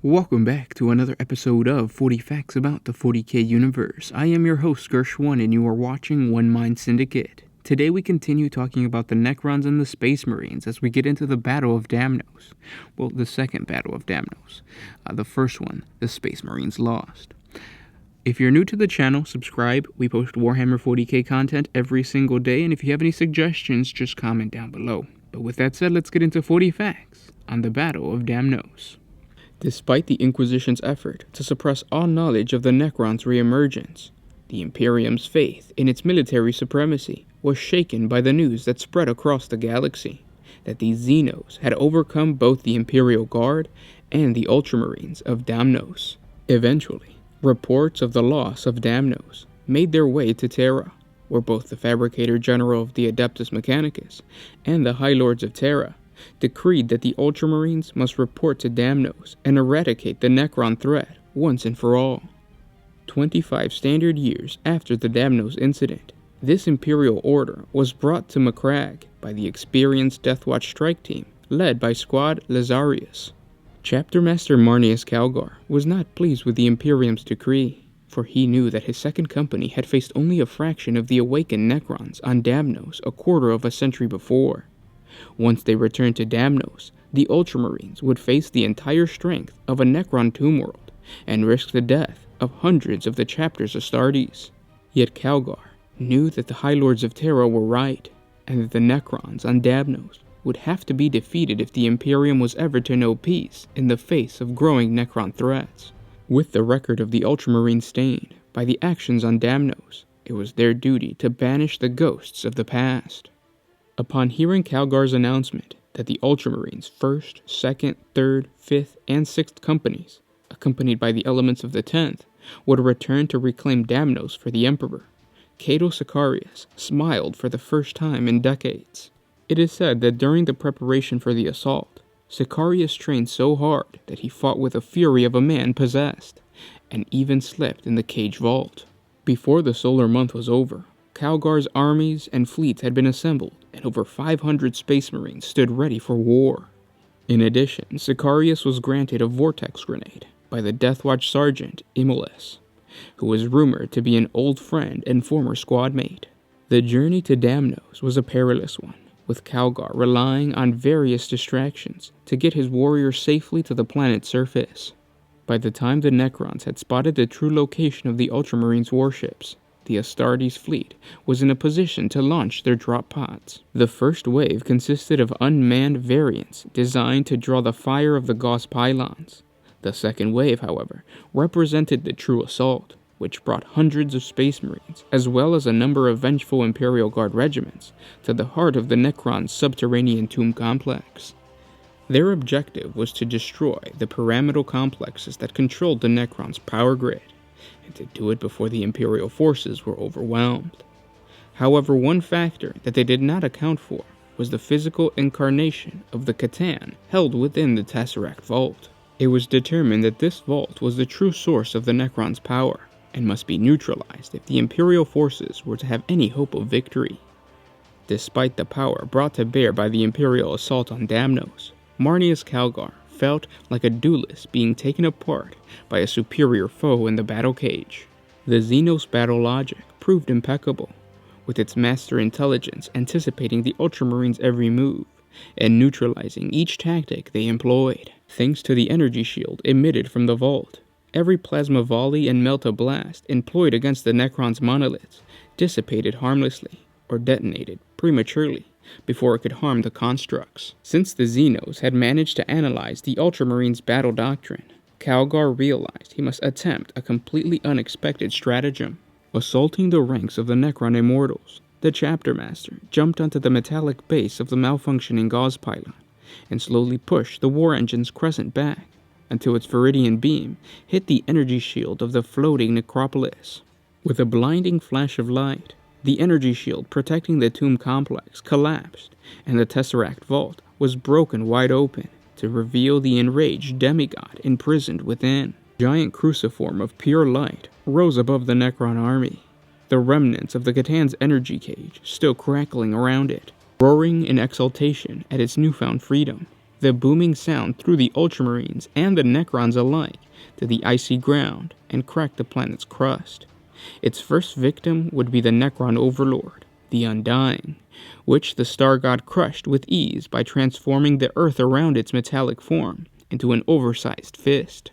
Welcome back to another episode of 40 Facts About the 40K Universe. I am your host, Gershwin, and you are watching One Mind Syndicate. Today we continue talking about the Necrons and the Spacemarines as we get into the Battle of Damnos. Well, the second Battle of Damnos. The first one, the Spacemarines lost. If you're new to the channel, subscribe. We post Warhammer 40K content every single day, and if you have any suggestions, just comment down below. But with that said, let's get into 40 Facts on the Battle of Damnos. Despite the Inquisition's effort to suppress all knowledge of the Necrons' reemergence, the Imperium's faith in its military supremacy was shaken by the news that spread across the galaxy that the Xenos had overcome both the Imperial Guard and the Ultramarines of Damnos. Eventually, reports of the loss of Damnos made their way to Terra, where both the Fabricator General of the Adeptus Mechanicus and the High Lords of Terra decreed that the Ultramarines must report to Damnos and eradicate the Necron threat once and for all. 25 standard years after the Damnos incident, this Imperial order was brought to Macragge by the experienced Deathwatch strike team led by Squad Lazarius. Chapter Master Marneus Calgar was not pleased with the Imperium's decree, for he knew that his second company had faced only a fraction of the awakened Necrons on Damnos a quarter of a century before. Once they returned to Damnos, the Ultramarines would face the entire strength of a Necron tomb world and risk the death of hundreds of the chapter's Astartes. Yet Calgar knew that the High Lords of Terra were right, and that the Necrons on Damnos would have to be defeated if the Imperium was ever to know peace in the face of growing Necron threats. With the record of the Ultramarines stained by the actions on Damnos, it was their duty to banish the ghosts of the past. Upon hearing Calgar's announcement that the Ultramarines' 1st, 2nd, 3rd, 5th, and 6th companies, accompanied by the elements of the 10th, would return to reclaim Damnos for the Emperor, Cato Sicarius smiled for the first time in decades. It is said that during the preparation for the assault, Sicarius trained so hard that he fought with the fury of a man possessed, and even slept in the cage vault. Before the solar month was over, Calgar's armies and fleets had been assembled, and over 500 Space Marines stood ready for war. In addition, Sicarius was granted a vortex grenade by the Deathwatch Sergeant Imolus, who was rumored to be an old friend and former squad mate. The journey to Damnos was a perilous one, with Calgar relying on various distractions to get his warriors safely to the planet's surface. By the time the Necrons had spotted the true location of the Ultramarines' warships, the Astartes fleet was in a position to launch their drop pods. The first wave consisted of unmanned variants designed to draw the fire of the Gauss pylons. The second wave, however, represented the true assault, which brought hundreds of Space Marines, as well as a number of vengeful Imperial Guard regiments, to the heart of the Necron's subterranean tomb complex. Their objective was to destroy the pyramidal complexes that controlled the Necron's power grid, and to do it before the Imperial forces were overwhelmed. However, one factor that they did not account for was the physical incarnation of the Catan held within the Tesseract Vault. It was determined that this vault was the true source of the Necron's power, and must be neutralized if the Imperial forces were to have any hope of victory. Despite the power brought to bear by the Imperial assault on Damnos, Marneus Calgar felt like a duelist being taken apart by a superior foe in the battle cage. The Xenos battle logic proved impeccable, with its master intelligence anticipating the Ultramarines' every move, and neutralizing each tactic they employed. Thanks to the energy shield emitted from the vault, every plasma volley and melta blast employed against the Necron's monoliths dissipated harmlessly, or detonated prematurely, before it could harm the constructs. Since the Xenos had managed to analyze the Ultramarines' battle doctrine, Calgar realized he must attempt a completely unexpected stratagem. Assaulting the ranks of the Necron Immortals, the Chapter Master jumped onto the metallic base of the malfunctioning Gauss pylon, and slowly pushed the war engine's crescent back, until its Viridian beam hit the energy shield of the floating necropolis. With a blinding flash of light, the energy shield protecting the tomb complex collapsed, and the Tesseract Vault was broken wide open to reveal the enraged demigod imprisoned within. A giant cruciform of pure light rose above the Necron army, the remnants of the Catan's energy cage still crackling around it. Roaring in exultation at its newfound freedom, the booming sound threw the Ultramarines and the Necrons alike to the icy ground and cracked the planet's crust. Its first victim would be the Necron overlord, the Undying, which the star god crushed with ease by transforming the earth around its metallic form into an oversized fist.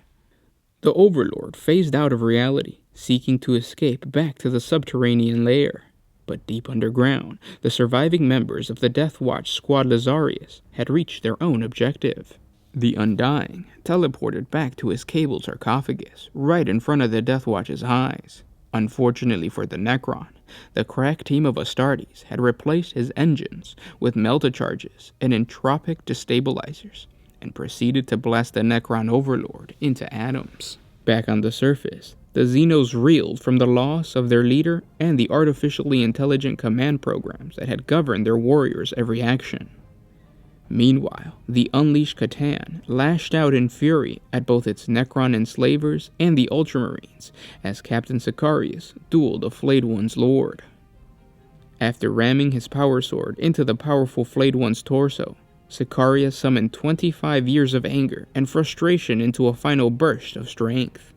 The overlord phased out of reality, seeking to escape back to the subterranean lair. But deep underground, the surviving members of the Death Watch Squad Lazarius had reached their own objective. The Undying teleported back to his cable sarcophagus, right in front of the Death Watch's eyes. Unfortunately for the Necron, the crack team of Astartes had replaced his engines with melta-charges and entropic destabilizers, and proceeded to blast the Necron overlord into atoms. Back on the surface, the Xenos reeled from the loss of their leader and the artificially intelligent command programs that had governed their warriors' every action. Meanwhile, the unleashed Catan lashed out in fury at both its Necron enslavers and the Ultramarines as Captain Sicarius dueled the Flayed One's lord. After ramming his power sword into the powerful Flayed One's torso, Sicarius summoned 25 years of anger and frustration into a final burst of strength.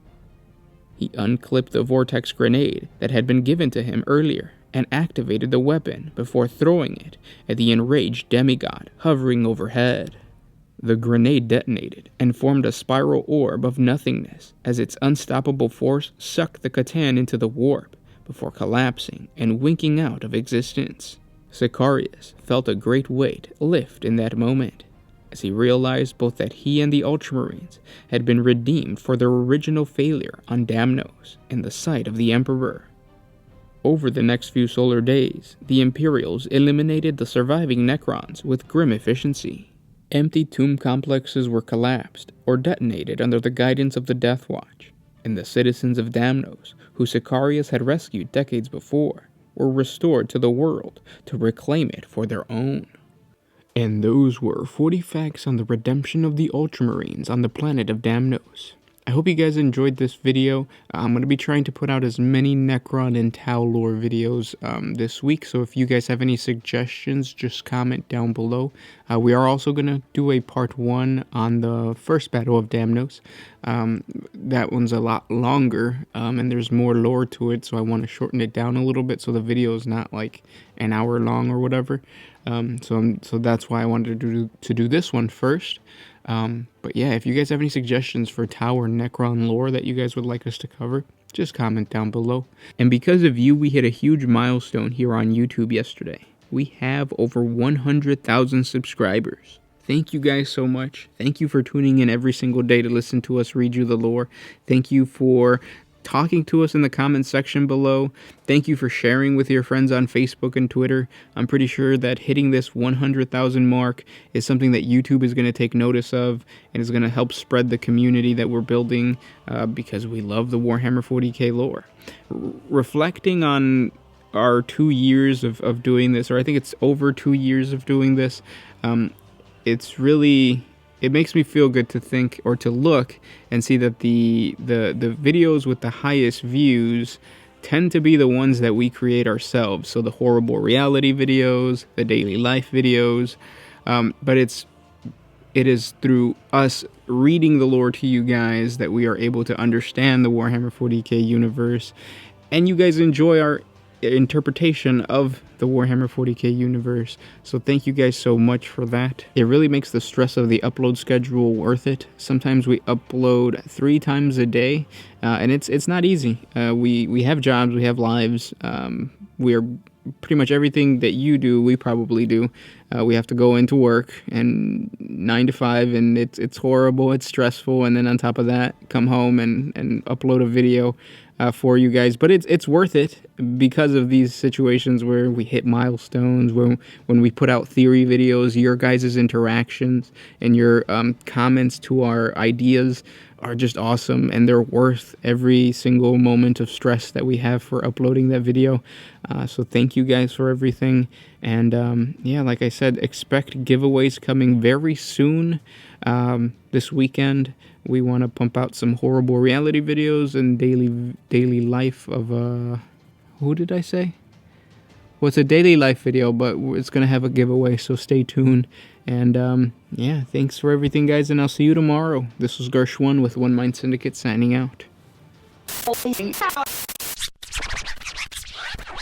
He unclipped the vortex grenade that had been given to him earlier and activated the weapon before throwing it at the enraged demigod hovering overhead. The grenade detonated and formed a spiral orb of nothingness as its unstoppable force sucked the Catan into the warp before collapsing and winking out of existence. Sicarius felt a great weight lift in that moment, as he realized both that he and the Ultramarines had been redeemed for their original failure on Damnos in the sight of the Emperor. Over the next few solar days, the Imperials eliminated the surviving Necrons with grim efficiency. Empty tomb complexes were collapsed or detonated under the guidance of the Death Watch, and the citizens of Damnos, who Sicarius had rescued decades before, were restored to the world to reclaim it for their own. And those were 40 facts on the redemption of the Ultramarines on the planet of Damnos. I hope you guys enjoyed this video. I'm going to be trying to put out as many Necron and Tau lore videos this week, so if you guys have any suggestions, just comment down below. We are also going to do a part 1 on the first Battle of Damnos. That one's a lot longer, and there's more lore to it, so I want to shorten it down a little bit so the video is not like an hour long or whatever. So that's why I wanted to do this one first. But yeah, if you guys have any suggestions for Tau or Necron lore that you guys would like us to cover, just comment down below. And because of you, we hit a huge milestone here on YouTube yesterday. We have over 100,000 subscribers. Thank you guys so much. Thank you for tuning in every single day to listen to us read you the lore. Thank you for talking to us in the comments section below. Thank you for sharing with your friends on Facebook and Twitter. I'm pretty sure that hitting this 100,000 mark is something that YouTube is going to take notice of and is going to help spread the community that we're building because we love the Warhammer 40K lore. Reflecting on our 2 years of doing this, or I think it's over 2 years of doing this, it makes me feel good to think or to look and see that the videos with the highest views tend to be the ones that we create ourselves. So the horrible reality videos, the daily life videos, but it is through us reading the lore to you guys that we are able to understand the Warhammer 40K universe, and you guys enjoy our interpretation of the Warhammer 40K universe. So thank you guys so much for that. It really makes the stress of the upload schedule worth it. Sometimes we upload 3 times a day, and it's not easy. We have jobs, we have lives. We are pretty much everything that you do, we probably do. We have to go into work and 9 to 5, and it's horrible, it's stressful, and then on top of that, come home and upload a video for you guys. But it's worth it because of these situations where we hit milestones, when we put out theory videos. Your guys' interactions and your comments to our ideas are just awesome, and they're worth every single moment of stress that we have for uploading that video. So thank you guys for everything. And yeah, like I said, expect giveaways coming very soon. This weekend we want to pump out some horrible reality videos and daily life of who did I say? Well, it's a daily life video, but it's going to have a giveaway, so stay tuned. And, yeah, thanks for everything, guys, and I'll see you tomorrow. This was Gersh1 with One Mind Syndicate signing out.